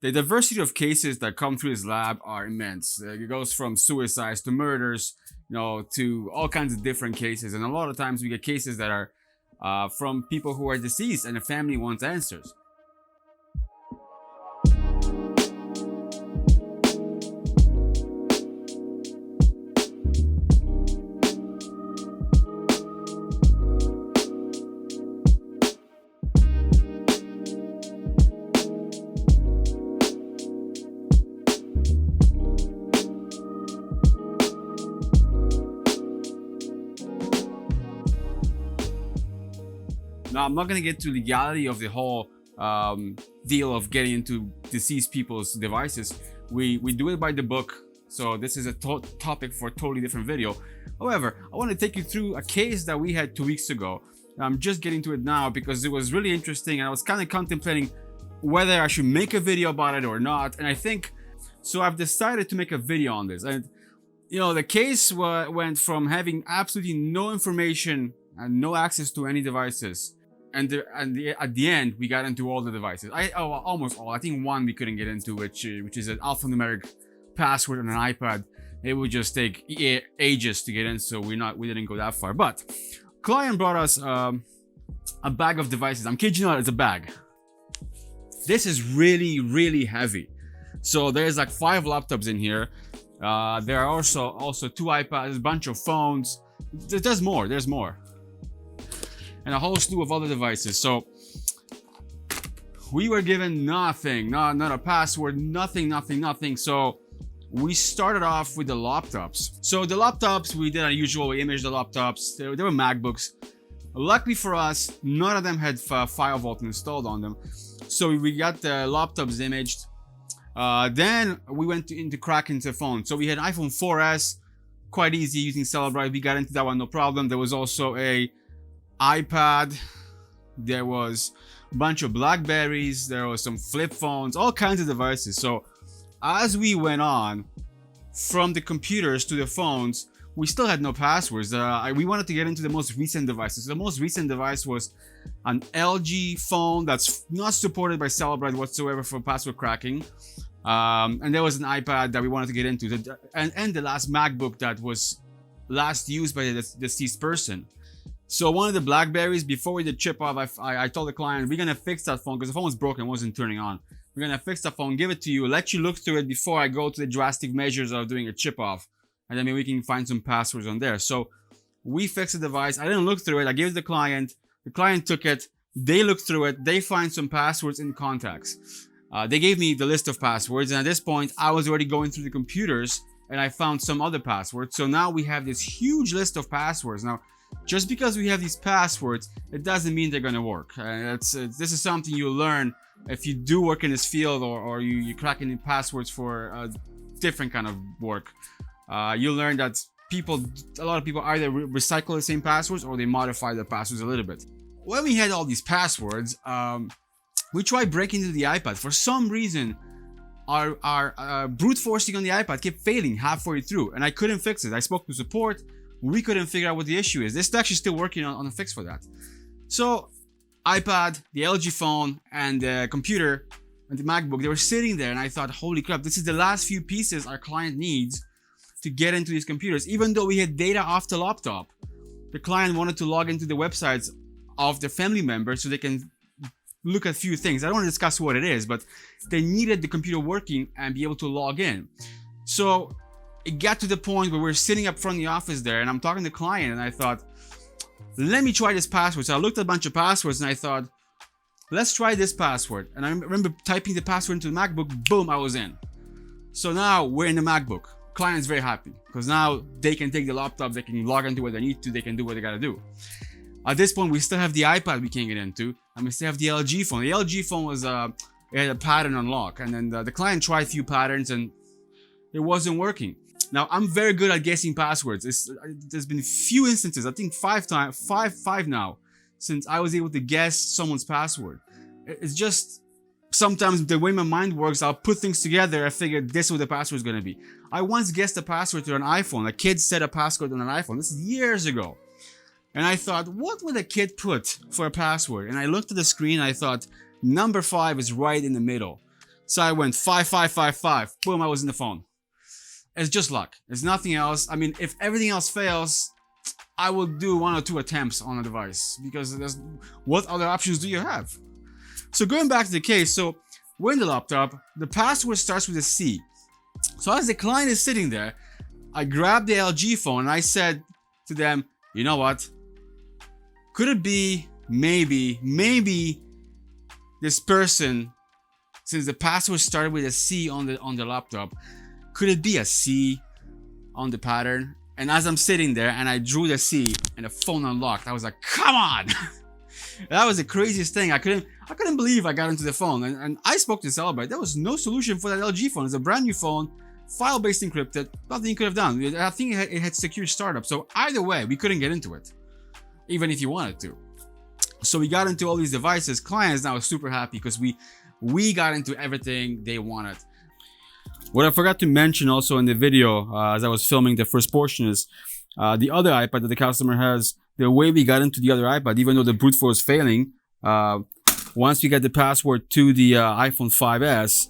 The diversity of cases that come through his lab are immense. It goes from suicides to murders, to all kinds of different cases. And a lot of times we get cases that are from people who are deceased and the family wants answers. Now, I'm not going to get to legality of the whole deal of getting into deceased people's devices. We do it by the book, so this is a topic for a totally different video. However, I want to take you through a case that we had 2 weeks ago. I'm just getting to it now because it was really interesting, and I was kind of contemplating whether I should make a video about it or not. And I think so. I've decided to make a video on this. And the case went from having absolutely no information and no access to any devices. And at the end, we got into all the devices. Almost all. I think one we couldn't get into, which is an alphanumeric password on an iPad. It would just take ages to get in, so we didn't go that far. But client brought us a bag of devices. I'm kidding you not, it's a bag. This is really, really heavy. So there's like 5 laptops in here. There are also 2 iPads, a bunch of phones. There's more. And a whole slew of other devices. So we were given nothing, not a password, nothing. So we started off with the laptops. So the laptops, we did our usual, we imaged the laptops. They were MacBooks. Luckily for us, none of them had FileVault installed on them. So we got the laptops imaged. Then we went into cracking the phone. So we had iPhone 4S, quite easy using Cellebrite. We got into that one, no problem. There was also a iPad, there was a bunch of Blackberries, there was some flip phones, all kinds of devices. So as we went on from the computers to the phones, we still had no passwords. We wanted to get into the most recent devices. The most recent device was an LG phone that's not supported by Cellebrite whatsoever for password cracking. And there was an iPad that we wanted to get into, and the last MacBook that was last used by the deceased person. So one of the Blackberries, before we did chip off, I told the client, we're going to fix that phone because the phone was broken, it wasn't turning on. We're going to fix the phone, give it to you, let you look through it before I go to the drastic measures of doing a chip off. And then maybe we can find some passwords on there. So we fixed the device. I didn't look through it. I gave it to the client took it. They looked through it. They find some passwords in contacts. They gave me the list of passwords. And at this point, I was already going through the computers and I found some other passwords. So now we have this huge list of passwords. Now, just because we have these passwords, it doesn't mean they're going to work. This is something you learn if you do work in this field, or you crack any passwords for a different kind of work. You learn that a lot of people either recycle the same passwords or they modify the passwords a little bit. When we had all these passwords, we tried breaking into the iPad. For some reason, our brute forcing on the iPad kept failing halfway through, and I couldn't fix it. I spoke to support. We couldn't figure out what the issue is. This is actually still working on a fix for that. So iPad, the LG phone, and the computer, and the MacBook, they were sitting there, and I thought, holy crap, this is the last few pieces our client needs to get into these computers. Even though we had data off the laptop, the client wanted to log into the websites of their family members so they can look at a few things. I don't want to discuss what it is, but they needed the computer working and be able to log in. So it got to the point where we're sitting up front of the office there, and I'm talking to the client, and I thought, let me try this password. So I looked at a bunch of passwords, and I thought, let's try this password. And I remember typing the password into the MacBook, boom, I was in. So now we're in the MacBook. Client's very happy because now they can take the laptop, they can log into what they need to, they can do what they gotta do. At this point, we still have the iPad we can't get into, and we still have the LG phone. The LG phone was, it had a pattern unlock, and then the client tried a few patterns, and it wasn't working. Now, I'm very good at guessing passwords. There's been few instances, I think five now, since I was able to guess someone's password. It's just, sometimes the way my mind works, I'll put things together, I figure this is what the password is going to be. I once guessed a password to an iPhone. A kid set a password on an iPhone. This is years ago. And I thought, what would a kid put for a password? And I looked at the screen and I thought, number 5 is right in the middle. So I went 5555. Boom, I was in the phone. It's just luck. It's nothing else. I mean, if everything else fails, I will do 1 or 2 attempts on a device, because what other options do you have? So going back to the case, so we're in the laptop. The password starts with a C. So as the client is sitting there, I grabbed the LG phone and I said to them, you know what? Could it be maybe this person, since the password started with a C on the laptop, could it be a C on the pattern? And as I'm sitting there and I drew the C and the phone unlocked, I was like, come on! That was the craziest thing. I couldn't believe I got into the phone. And I spoke to Celebrite. There was no solution for that LG phone. It's a brand new phone, file-based encrypted, nothing you could have done. I think it had secure startup. So either way, we couldn't get into it, even if you wanted to. So we got into all these devices. Clients now are super happy because we got into everything they wanted. What I forgot to mention also in the video as I was filming the first portion is the other iPad that the customer has. The way we got into the other iPad, even though the brute force failing, once we get the password to the iPhone 5S,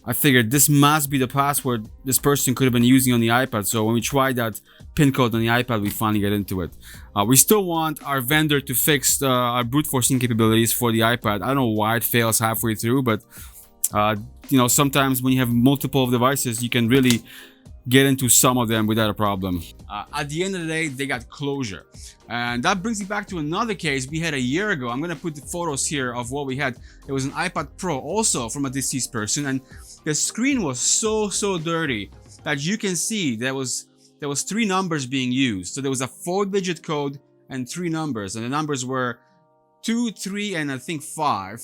I figured this must be the password this person could have been using on the iPad. So when we tried that pin code on the iPad, we finally get into it. We still want our vendor to fix our brute forcing capabilities for the iPad. I don't know why it fails halfway through, but you know, sometimes when you have multiple devices, you can really get into some of them without a problem. At the end of the day, they got closure. And that brings me back to another case we had a year ago. I'm gonna put the photos here of what we had. It was an iPad Pro, also from a deceased person, and the screen was so dirty that you can see there was 3 numbers being used. So there was a 4-digit code and 3 numbers, and the numbers were 2, 3, and I think 5.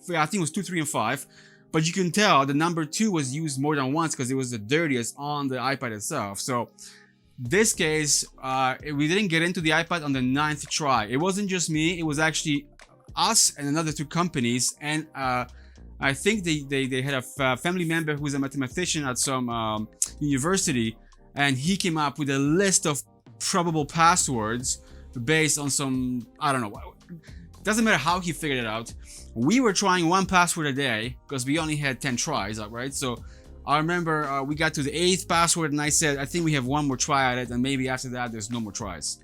Yeah, I think it was 2, 3, and 5. But you can tell the number 2 was used more than once because it was the dirtiest on the iPad itself. So this case, we didn't get into the iPad on the 9th try. It wasn't just me, it was actually us and another 2 companies. And I think they had a family member who's a mathematician at some university, and he came up with a list of probable passwords based on some, I don't know, doesn't matter how he figured it out. We were trying 1 password a day because we only had 10 tries, right? So I remember we got to the 8th password and I said, I think we have 1 more try at it, and maybe after that there's no more tries.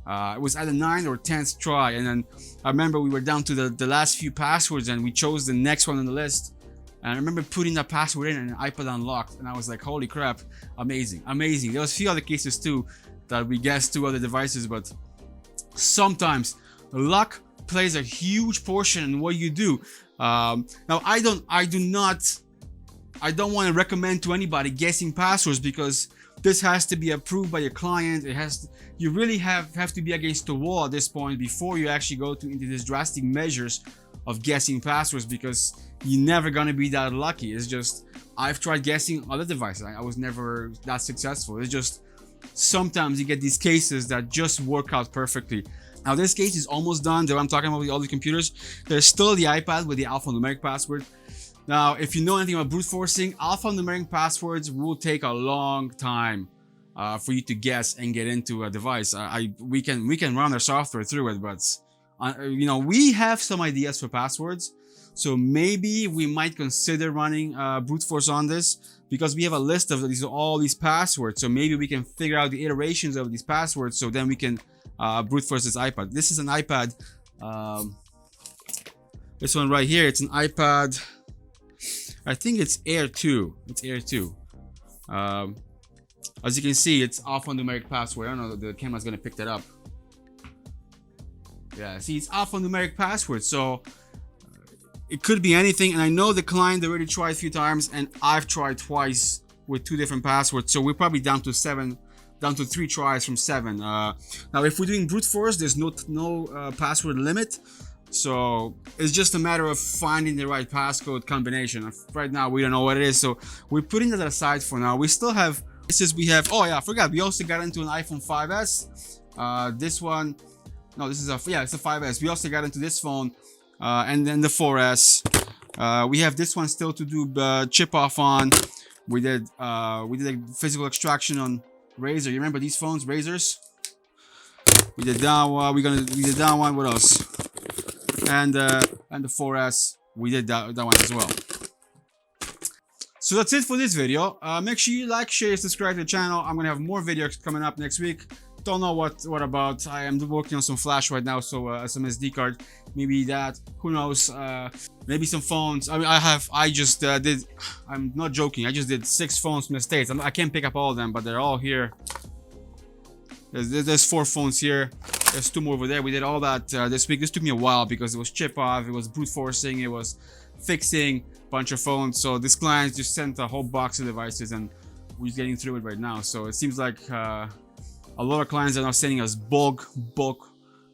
It was either 9th or 10th try, and then I remember we were down to the last few passwords and we chose the next one on the list. And I remember putting that password in and iPad unlocked, and I was like, holy crap, amazing, amazing. There was a few other cases too that we guessed 2 other devices, but sometimes luck plays a huge portion in what you do. Now I don't want to recommend to anybody guessing passwords, because this has to be approved by your client. You really have to be against the wall at this point before you actually go into these drastic measures of guessing passwords, because you're never gonna be that lucky. It's just, I've tried guessing other devices. I was never that successful. It's just sometimes you get these cases that just work out perfectly. Now this case is almost done. Though I'm talking about all the computers, there's still the iPad with the alphanumeric password. Now, if you know anything about brute forcing, alphanumeric passwords will take a long time for you to guess and get into a device. We can run our software through it, but you know, we have some ideas for passwords, so maybe we might consider running brute force on this, because we have a list of all these passwords. So maybe we can figure out the iterations of these passwords, so then we can brute force this iPad. This is an iPad. This one right here, it's an iPad. I think it's Air 2. It's Air 2. As you can see, it's alphanumeric password. I don't know if the camera's gonna pick that up. Yeah, see, it's alphanumeric password. So it could be anything. And I know the client already tried a few times, and I've tried twice with 2 different passwords. So we're probably down to 3 tries from 7. Now, if we're doing brute force, there's no password limit. So it's just a matter of finding the right passcode combination. Right now, we don't know what it is. So we're putting that aside for now. We still have, oh yeah, I forgot. We also got into an iPhone 5S. This one, no, this is it's a 5S. We also got into this phone, and then the 4S. We have this one still to do chip off on. We did a physical extraction on Razer. You remember these phones, Razers? We did that one. We did that one. What else? And the 4S. We did that one as well. So that's it for this video. Make sure you like, share, subscribe to the channel. I'm gonna have more videos coming up next week. Don't know what about. I am working on some flash right now, so some SD card, maybe that. Who knows? Maybe some phones. I mean, I just did. I'm not joking. I just did 6 phones from the States. I can't pick up all of them, but they're all here. There's 4 phones here. There's 2 more over there. We did all that this week. This took me a while because it was chip off, it was brute forcing, it was fixing a bunch of phones. So this client just sent a whole box of devices, and we're just getting through it right now. So it seems like a lot of clients are now sending us bulk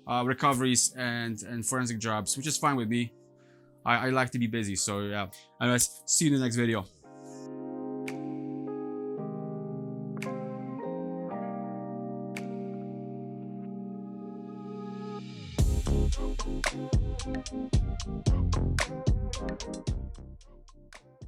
recoveries and forensic jobs, which is fine with me. I like to be busy. So yeah. Anyways, see you in the next video.